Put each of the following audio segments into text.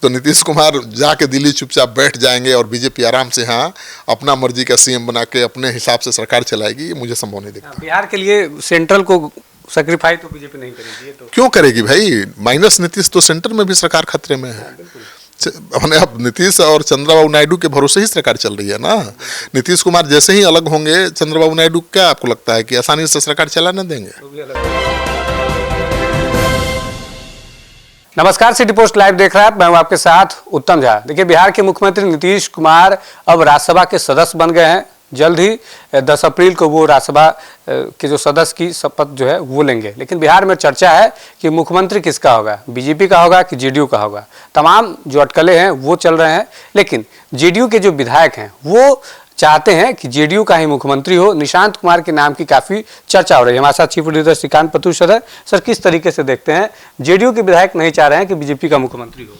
तो नीतीश कुमार जाके दिल्ली चुपचाप बैठ जाएंगे और बीजेपी आराम से हाँ अपना मर्जी का सीएम बना के अपने हिसाब से सरकार चलाएगी, ये मुझे संभव नहीं दिखता। बिहार के लिए सेंट्रल को सेक्रीफाई तो बीजेपी नहीं करेगी, ये तो क्यों करेगी भाई? माइनस नीतीश तो सेंटर में भी सरकार खतरे में है। अब नीतीश और चंद्रबाबू नायडू के भरोसे ही सरकार चल रही है ना। नीतीश कुमार जैसे ही अलग होंगे चंद्रबाबू नायडू, क्या आपको लगता है कि आसानी से सरकार चलाने देंगे? नमस्कार, सिटी पोस्ट लाइव देख रहा है, मैं हूं आपके साथ उत्तम झा। देखिए, बिहार के मुख्यमंत्री नीतीश कुमार अब राज्यसभा के सदस्य बन गए हैं। जल्द ही 10 अप्रैल को वो राज्यसभा के जो सदस्य की शपथ जो है वो लेंगे। लेकिन बिहार में चर्चा है कि मुख्यमंत्री किसका होगा, बीजेपी का होगा कि जेडीयू का होगा। तमाम जो अटकलें हैं वो चल रहे हैं, लेकिन जेडीयू के जो विधायक हैं वो चाहते हैं कि जेडीयू का ही मुख्यमंत्री हो। निशांत कुमार के नाम की काफ़ी चर्चा हो रही है। हमारे साथ चीफ एडिटर श्रीकांत पतू सर है। सर, किस तरीके से देखते हैं, जेडीयू के विधायक नहीं चाह रहे हैं कि बीजेपी का मुख्यमंत्री हो?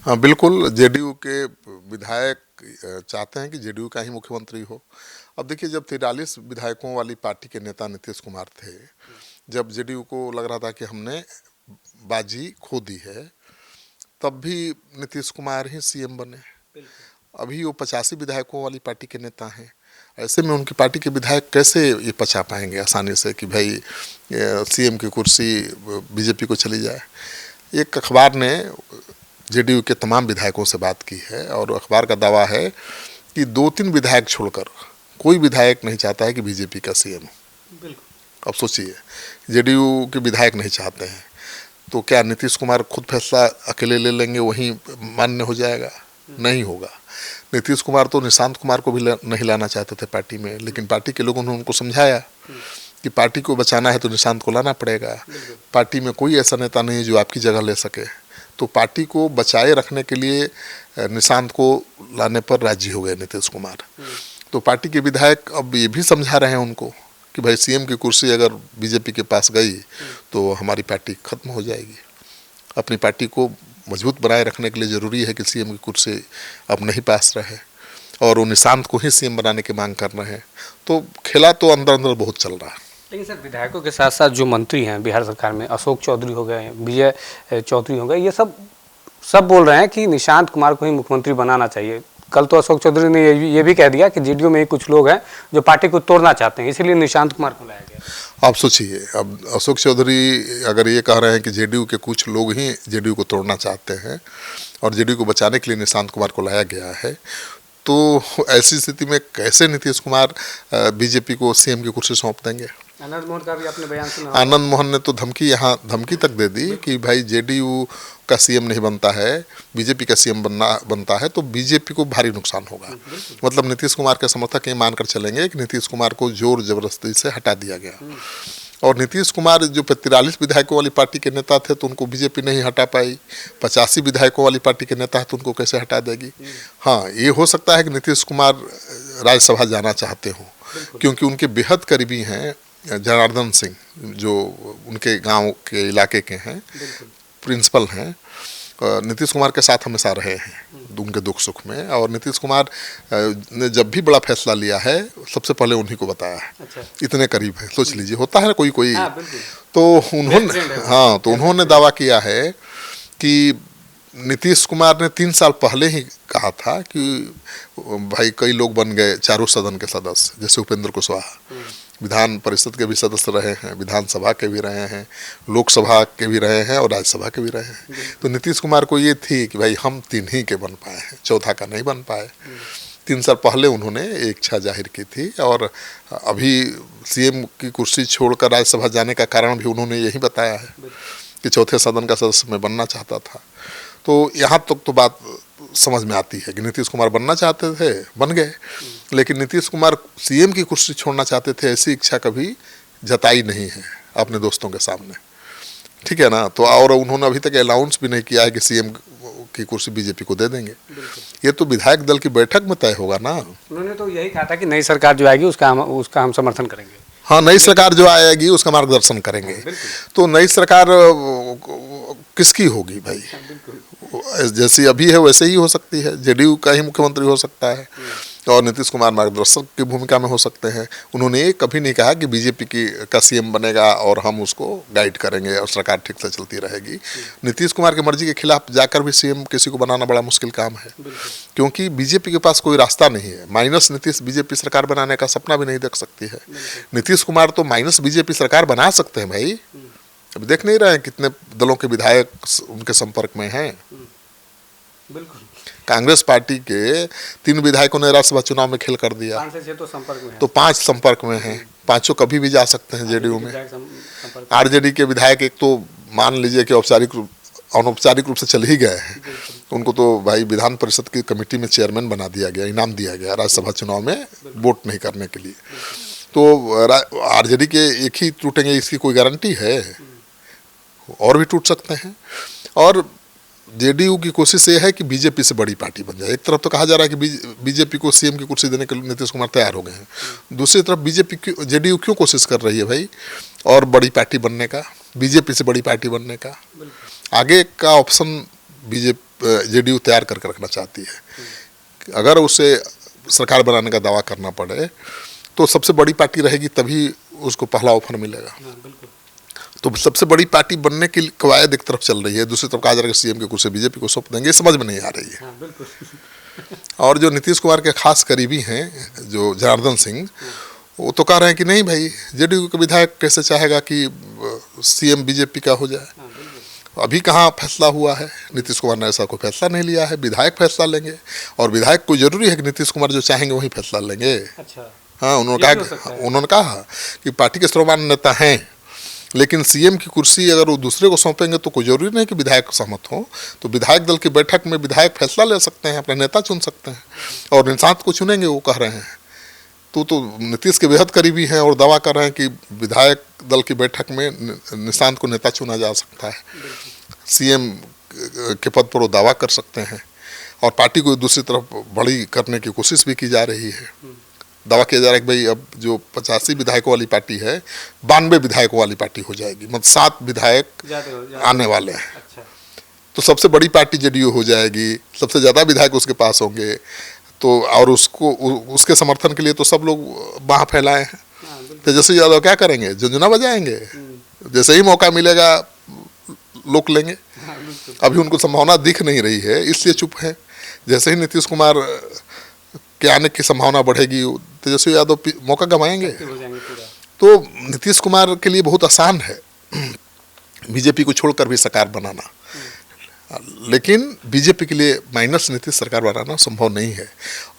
हाँ बिल्कुल, जेडीयू के विधायक चाहते हैं कि जेडीयू का ही मुख्यमंत्री हो। अब देखिए, जब 43 विधायकों वाली पार्टी के नेता नीतीश कुमार थे, जब जेडीयू को लग रहा था कि हमने बाजी खो दी है, तब भी नीतीश कुमार ही सीएम बने। अभी वो 85 विधायकों वाली पार्टी के नेता हैं। ऐसे में उनकी पार्टी के विधायक कैसे ये पचा पाएंगे आसानी से कि भाई सीएम की कुर्सी बीजेपी को चली जाए? एक अखबार ने जेडीयू के तमाम विधायकों से बात की है और अखबार का दावा है कि 2-3 विधायक छोड़कर कोई विधायक नहीं चाहता है कि बीजेपी का सीएम हो। अब सोचिए, जेडीयू के विधायक नहीं चाहते हैं तो क्या नीतीश कुमार खुद फैसला अकेले ले लेंगे, वहीं मान्य हो जाएगा? नहीं होगा। नीतीश कुमार तो निशांत कुमार को भी नहीं लाना चाहते थे पार्टी में, लेकिन पार्टी के लोगों ने उनको समझाया कि पार्टी को बचाना है तो निशांत को लाना पड़ेगा। पार्टी में कोई ऐसा नेता नहीं है जो आपकी जगह ले सके, तो पार्टी को बचाए रखने के लिए निशांत को लाने पर राजी हो गए नीतीश कुमार। तो पार्टी के विधायक अब ये भी समझा रहे हैं उनको कि भाई सीएम की कुर्सी अगर बीजेपी के पास गई तो हमारी पार्टी खत्म हो जाएगी। अपनी पार्टी को मजबूत बनाए रखने के लिए ज़रूरी है कि सीएम की कुर्सी अब नहीं पास रहे, और वो निशांत को ही सीएम बनाने की मांग कर रहे हैं। तो खेला तो अंदर अंदर बहुत चल रहा है। लेकिन सर, विधायकों के साथ साथ जो मंत्री हैं बिहार सरकार में, अशोक चौधरी हो गए, विजय चौधरी हो गए, ये सब बोल रहे हैं कि निशांत कुमार को ही मुख्यमंत्री बनाना चाहिए। कल तो अशोक चौधरी ने ये भी कह दिया कि जेडीयू में ही कुछ लोग हैं जो पार्टी को तोड़ना चाहते हैं, इसीलिए निशांत कुमार को लाया गया। आप सोचिए, अब अशोक चौधरी अगर ये कह रहे हैं कि जेडीयू के कुछ लोग ही जेडीयू को तोड़ना चाहते हैं और जेडीयू को बचाने के लिए निशांत कुमार को लाया गया है, तो ऐसी स्थिति में कैसे नीतीश कुमार बीजेपी को सीएम की कुर्सी सौंप देंगे? आनंद मोहन का भी आपने बयान सुना? आनंद मोहन ने तो धमकी तक दे दी कि भाई जेडीयू का सीएम नहीं बनता है, बीजेपी का सीएम बनता है तो बीजेपी को भारी नुकसान होगा। मतलब नीतीश कुमार के समर्थक ये मानकर चलेंगे कि नीतीश कुमार को जोर जबरदस्ती से हटा दिया गया। और नीतीश कुमार जो 43 विधायकों वाली पार्टी के नेता थे तो उनको बीजेपी नहीं हटा पाई, 85 विधायकों वाली पार्टी के नेता है तो उनको कैसे हटा देगी? हाँ, ये हो सकता है कि नीतीश कुमार राज्यसभा जाना चाहते हों, क्योंकि उनके बेहद करीबी हैं जनार्दन सिंह, जो उनके गांव के इलाके के हैं, प्रिंसिपल हैं, नीतीश कुमार के साथ हमेशा रहे हैं उनके दुख सुख में। और नीतीश कुमार ने जब भी बड़ा फैसला लिया है सबसे पहले उन्हीं को बताया है। अच्छा। इतने करीब है, सोच लीजिए, होता है ना कोई हाँ, तो उन्होंने दावा किया है कि नीतीश कुमार ने 3 साल पहले ही कहा था कि भाई कई लोग बन गए चारों सदन के सदस्य, जैसे उपेंद्र कुशवाहा विधान परिषद के भी सदस्य रहे हैं, विधानसभा के भी रहे हैं, लोकसभा के भी रहे हैं और राज्यसभा के भी रहे हैं। तो नीतीश कुमार को ये थी कि भाई हम 3 ही के बन पाए हैं, चौथा का नहीं बन पाए। 3 साल पहले उन्होंने एक इच्छा जाहिर की थी और अभी सीएम की कुर्सी छोड़कर राज्यसभा जाने का कारण भी उन्होंने यही बताया है कि चौथे सदन का सदस्य मैं बनना चाहता था। तो यहाँ तक तो बात समझ में आती है कि नीतीश कुमार बनना चाहते थे, बन गए, लेकिन नीतीश कुमार सीएम की कुर्सी छोड़ना चाहते थे ऐसी इच्छा कभी जताई नहीं है अपने दोस्तों के सामने, ठीक है ना। तो और उन्होंने अभी तक अनाउंस भी नहीं किया है कि सीएम की कुर्सी बीजेपी को दे देंगे। ये तो विधायक दल की बैठक में तय होगा ना। उन्होंने तो यही कहा था कि नई सरकार जो आएगी उसका हम समर्थन करेंगे। हाँ, नई सरकार जो आएगी उसका मार्गदर्शन करेंगे। तो नई सरकार किसकी होगी भाई? जैसी अभी है वैसे ही हो सकती है, जेडीयू का ही मुख्यमंत्री हो सकता है। और नीतीश कुमार मार्गदर्शक की भूमिका में हो सकते हैं। उन्होंने ये कभी नहीं कहा कि बीजेपी का सीएम बनेगा और हम उसको गाइड करेंगे और सरकार ठीक से चलती रहेगी। नीतीश कुमार की मर्जी के खिलाफ जाकर भी सीएम किसी को बनाना बड़ा मुश्किल काम है, क्योंकि बीजेपी के पास कोई रास्ता नहीं है। माइनस नीतीश बीजेपी सरकार बनाने का सपना भी नहीं देख सकती है। नीतीश कुमार तो माइनस बीजेपी सरकार बना सकते हैं भाई। अब देख नहीं रहे हैं कितने दलों के विधायक उनके संपर्क में हैं। बिल्कुल, कांग्रेस पार्टी के 3 विधायकों ने राज्यसभा चुनाव में खेल कर दिया, 5 से 6 तो संपर्क में है। तो 5 संपर्क में हैं। 5 कभी भी जा सकते हैं जेडीयू में। आरजेडी के विधायक एक तो मान लीजिए कि अनौपचारिक रूप से चल ही गए हैं। उनको तो भाई विधान परिषद की कमेटी में चेयरमैन बना दिया गया, इनाम दिया गया राज्यसभा चुनाव में वोट नहीं करने के लिए। तो आरजेडी के एक ही टूटेंगे इसकी कोई गारंटी है? और भी टूट सकते हैं। और जेडीयू की कोशिश ये है कि बीजेपी से बड़ी पार्टी बन जाए। एक तरफ तो कहा जा रहा है कि बीजेपी को सीएम की कुर्सी देने के लिए नीतीश कुमार तैयार हो गए हैं, दूसरी तरफ जेडीयू क्यों कोशिश कर रही है भाई और बड़ी पार्टी बनने का, बीजेपी से बड़ी पार्टी बनने का? आगे का ऑप्शन जेडीयू तैयार करके रखना चाहती है। अगर उसे सरकार बनाने का दावा करना पड़े तो सबसे बड़ी पार्टी रहेगी, तभी उसको पहला ऑफर मिलेगा। तो सबसे बड़ी पार्टी बनने की कवायद एक तरफ चल रही है, दूसरी तरफ कहा जा रहा है कि सीएम की कुर्सी बीजेपी को सौंप देंगे। समझ में नहीं आ रही है। और जो नीतीश कुमार के खास करीबी हैं, जो जनार्दन सिंह, वो तो कह रहे हैं कि नहीं भाई, जेडीयू के विधायक कैसे चाहेगा कि सीएम बीजेपी का हो जाए। अभी कहाँ फैसला हुआ है? नीतीश कुमार ने ऐसा कोई फैसला नहीं लिया है, विधायक फैसला लेंगे। और विधायक कोई जरूरी है कि नीतीश कुमार जो चाहेंगे वही फैसला लेंगे? अच्छा, हाँ, उन्होंने कहा कि पार्टी के सर्वमान्य नेता हैं, लेकिन सीएम की कुर्सी अगर वो दूसरे को सौंपेंगे तो कोई जरूरी नहीं कि विधायक सहमत हो। तो विधायक दल की बैठक में विधायक फैसला ले सकते हैं, अपने नेता चुन सकते हैं और निशांत को चुनेंगे, वो कह रहे हैं। तो नीतीश के बेहद करीबी हैं और दावा कर रहे हैं कि विधायक दल की बैठक में निशांत को नेता चुना जा सकता है, सीएम के पद पर वो दावा कर सकते हैं। और पार्टी को दूसरी तरफ बड़ी करने की कोशिश भी की जा रही है। दावा किया जा रहा है कि भाई अब जो 85 विधायकों वाली पार्टी है, 92 विधायकों वाली पार्टी हो जाएगी, मतलब 7 विधायक आने वाले हैं। अच्छा। तो सबसे बड़ी पार्टी जेडीयू हो जाएगी, सबसे ज़्यादा विधायक उसके पास होंगे। तो और उसके समर्थन के लिए तो सब लोग बाह फैलाए हैं। तेजस्वी यादव क्या करेंगे? झुंझुना बजाएंगे, जैसे ही मौका मिलेगा लोग लेंगे। अभी उनको संभावना दिख नहीं रही है, इसलिए चुप है। जैसे ही नीतीश कुमार के आने की संभावना बढ़ेगी, तेजस्वी यादव मौका गंवाएंगे। तो नीतीश कुमार के लिए बहुत आसान है बीजेपी को छोड़कर भी सरकार बनाना, लेकिन बीजेपी के लिए माइनस नीतीश सरकार बनाना संभव नहीं है।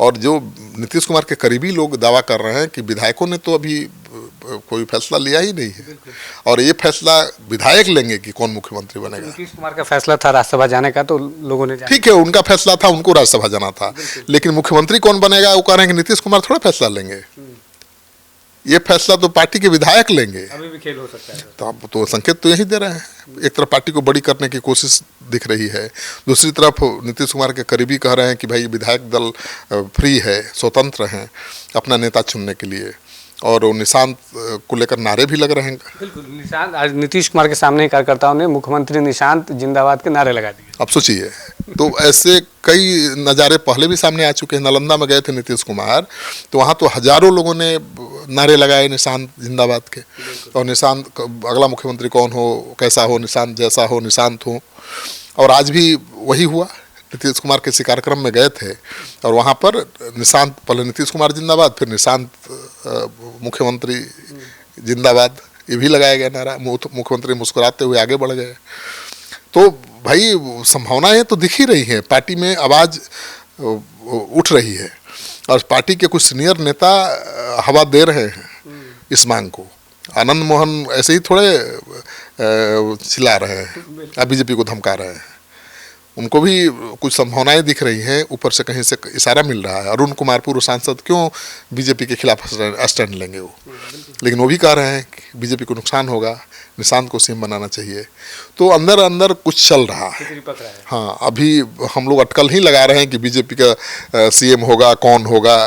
और जो नीतीश कुमार के करीबी लोग दावा कर रहे हैं कि विधायकों ने तो अभी कोई फैसला लिया ही नहीं है, और ये फैसला विधायक लेंगे कि कौन मुख्यमंत्री बनेगा। नीतीश कुमार का फैसला था राज्यसभा जाने का, तो लोगों ने ठीक है, उनका फैसला था, उनको राज्यसभा जाना था, लेकिन मुख्यमंत्री कौन बनेगा वो कह रहे हैं कि नीतीश कुमार थोड़ा फैसला लेंगे। ये फैसला तो पार्टी के विधायक लेंगे। अभी भी खेल हो सकता है। तो आप तो संकेत तो यही दे रहे हैं। एक तरफ पार्टी को बड़ी करने की कोशिश दिख रही है, दूसरी तरफ नीतीश कुमार के करीबी कह रहे हैं कि भाई विधायक दल फ्री है, स्वतंत्र हैं अपना नेता चुनने के लिए। और वो निशांत को लेकर नारे भी लग रहे हैं। बिल्कुल, निशांत आज नीतीश कुमार के सामने कार्यकर्ताओं ने मुख्यमंत्री निशांत जिंदाबाद के नारे लगा दिए। अब सोचिए, तो ऐसे कई नज़ारे पहले भी सामने आ चुके हैं। नालंदा में गए थे नीतीश कुमार, तो वहाँ तो हजारों लोगों ने नारे लगाए निशांत जिंदाबाद के। और निशांत अगला मुख्यमंत्री कौन हो, कैसा हो, निशांत जैसा हो, निशांत हो। और आज भी वही हुआ। नीतीश कुमार के इसी कार्यक्रम में गए थे और वहाँ पर निशांत, पहले नीतीश कुमार जिंदाबाद, फिर निशांत मुख्यमंत्री जिंदाबाद, ये भी लगाया गया नारा। मुख्यमंत्री मुस्कुराते हुए आगे बढ़ गए। तो भाई संभावनाएं तो दिख ही रही हैं, पार्टी में आवाज़ उठ रही है और पार्टी के कुछ सीनियर नेता हवा दे रहे हैं इस मांग को। आनंद मोहन ऐसे ही थोड़े चिल्ला रहे हैं या बीजेपी को धमका रहे हैं, उनको भी कुछ संभावनाएं दिख रही हैं। ऊपर से कहीं से इशारा मिल रहा है। अरुण कुमार पूर्व सांसद क्यों बीजेपी के खिलाफ स्टैंड लेंगे वो, लेकिन वो भी कह रहे हैं कि बीजेपी को नुकसान होगा, निशांत को सीएम बनाना चाहिए। तो अंदर अंदर कुछ चल रहा है। हाँ, अभी हम लोग अटकल ही लगा रहे हैं कि बीजेपी का सीएम होगा, कौन होगा।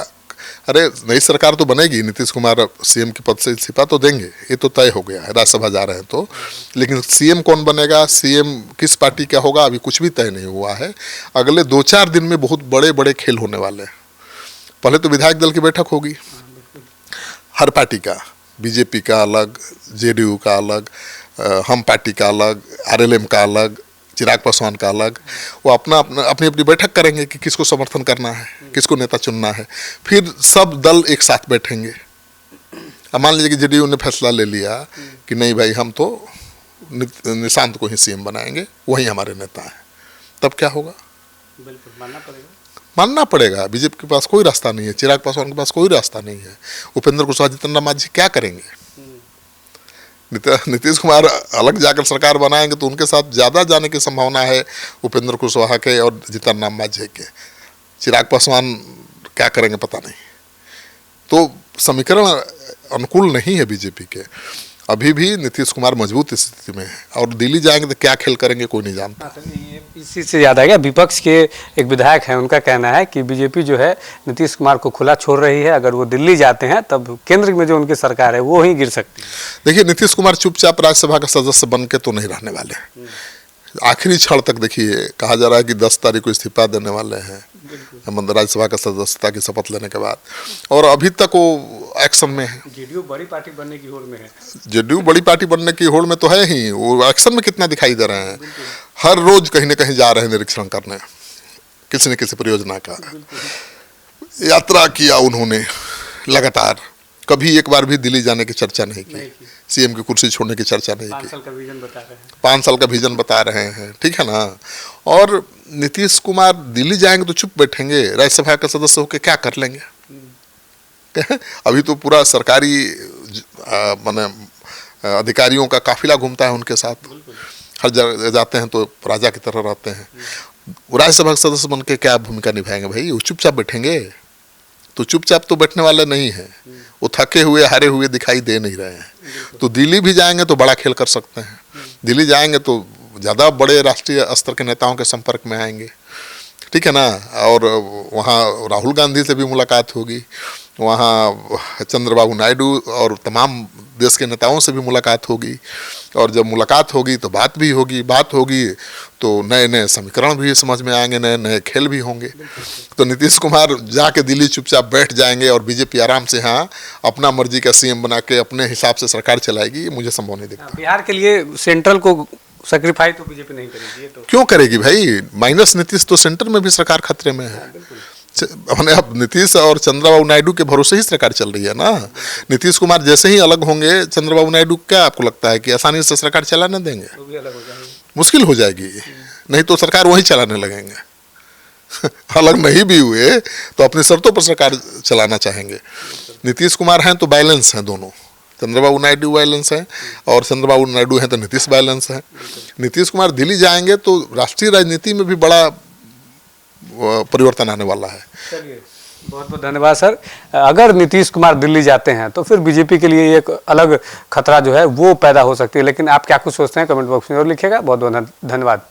अरे नई सरकार तो बनेगी, नीतीश कुमार सीएम के पद से इस्तीफा तो देंगे, ये तो तय हो गया है, राज्यसभा जा रहे हैं तो। लेकिन सीएम कौन बनेगा, सीएम किस पार्टी का होगा, अभी कुछ भी तय नहीं हुआ है। अगले 2-4 दिन में बहुत बड़े बड़े खेल होने वाले हैं। पहले तो विधायक दल की बैठक होगी, हर पार्टी का, बीजेपी का अलग, जेडीयू का अलग, हम पार्टी का अलग, आरएलएम का अलग, चिराग पासवान का अलग। वो अपनी अपनी बैठक करेंगे कि किसको समर्थन करना है, किसको नेता चुनना है। फिर सब दल एक साथ बैठेंगे। अब मान लीजिए कि जेडीयू ने फैसला ले लिया कि नहीं भाई, हम तो निशांत को ही सीएम बनाएंगे, वही हमारे नेता हैं, तब क्या होगा? बिल्कुल मानना पड़ेगा। बीजेपी के पास कोई रास्ता नहीं है, चिराग पासवान के पास कोई रास्ता नहीं है। उपेंद्र कुशवाहा, जितेंद्र मांझी क्या करेंगे? नीतीश कुमार अलग जाकर सरकार बनाएंगे तो उनके साथ ज़्यादा जाने की संभावना है उपेंद्र कुशवाहा के और जितेंद्र मांझी के। चिराग पासवान क्या करेंगे पता नहीं। तो समीकरण अनुकूल नहीं है बीजेपी के। अभी भी नीतीश कुमार मजबूत स्थिति में है, और दिल्ली जाएंगे तो क्या खेल करेंगे कोई नहीं जानता। इसी से याद आ गया, विपक्ष के एक विधायक हैं, उनका कहना है कि बीजेपी जो है नीतीश कुमार को खुला छोड़ रही है, अगर वो दिल्ली जाते हैं तब केंद्र में जो उनकी सरकार है वो ही गिर सकती है। देखिए, नीतीश कुमार चुपचाप राज्यसभा का सदस्य बन के तो नहीं रहने वाले। आखिरी क्षण तक देखिए, कहा जा रहा है कि 10 तारीख को इस्तीफा देने वाले हैं राज्यसभा का सदस्यता की शपथ लेने के बाद, और अभी तक वो एक्शन में है। जेडीयू बड़ी पार्टी बनने की होड़ में है। जेडीयू बड़ी पार्टी बनने की होड़ में तो है ही, वो एक्शन में कितना दिखाई दे रहे हैं। हर रोज कहीं ना कहीं जा रहे हैं निरीक्षण करने, किसी न किसी परियोजना का यात्रा किया उन्होंने लगातार। कभी एक बार भी दिल्ली जाने की चर्चा नहीं की, सीएम की कुर्सी छोड़ने की चर्चा नहीं की। 5 साल का विजन बता रहे हैं। 5 साल का विजन बता रहे हैं, ठीक है ना। और नीतीश कुमार दिल्ली जाएंगे तो चुप बैठेंगे, राज्यसभा का सदस्य होकर क्या कर लेंगे? अभी तो पूरा सरकारी माने अधिकारियों का काफिला घूमता है उनके साथ, हर जगह जाते हैं तो राजा की तरह रहते हैं। राज्यसभा के सदस्य बन के क्या भूमिका निभाएंगे भाई? वो चुपचाप बैठेंगे? तो चुपचाप तो बैठने वाले नहीं हैं, वो थके हुए हारे हुए दिखाई दे नहीं रहे हैं। तो दिल्ली भी जाएंगे तो बड़ा खेल कर सकते हैं। दिल्ली जाएंगे तो ज़्यादा बड़े राष्ट्रीय स्तर के नेताओं के संपर्क में आएंगे, ठीक है ना। और वहाँ राहुल गांधी से भी मुलाकात होगी, वहाँ चंद्रबाबू नायडू और तमाम देश के नेताओं से भी मुलाकात होगी। और जब मुलाकात होगी तो बात भी होगी, बात होगी तो नए नए समीकरण भी समझ में आएंगे, नए नए खेल भी होंगे। तो नीतीश कुमार जाके दिल्ली चुपचाप बैठ जाएंगे और बीजेपी आराम से हाँ अपना मर्जी का सीएम बना के अपने हिसाब से सरकार चलाएगी, ये मुझे संभव नहीं दिखता। बिहार के लिए सेंट्रल को सेक्रीफाई तो बीजेपी नहीं करेगी। तो क्यों करेगी भाई? माइनस नीतीश तो सेंटर में भी सरकार खतरे में है। हमने अब नीतीश और चंद्रबाबू नायडू के भरोसे ही सरकार चल रही है ना। नीतीश कुमार जैसे ही अलग होंगे, चंद्रबाबू नायडू, क्या आपको लगता है कि आसानी से सरकार चलाने देंगे? वो भी अलग हो जाएंगे, मुश्किल हो जाएगी। नहीं तो सरकार वही चलाने लगेंगे। अलग नहीं भी हुए तो अपनी शर्तों पर सरकार चलाना चाहेंगे। नीतीश कुमार हैं तो बैलेंस हैं दोनों, चंद्रबाबू नायडू बैलेंस है और चंद्रबाबू नायडू हैं तो नीतीश बैलेंस है। नीतीश कुमार दिल्ली जाएंगे तो राष्ट्रीय राजनीति में भी बड़ा परिवर्तन आने वाला है। चलिए, बहुत बहुत धन्यवाद सर। अगर नीतीश कुमार दिल्ली जाते हैं तो फिर बीजेपी के लिए एक अलग खतरा जो है वो पैदा हो सकती है, लेकिन आप क्या कुछ सोचते हैं कमेंट बॉक्स में और लिखिएगा। बहुत बहुत धन्यवाद।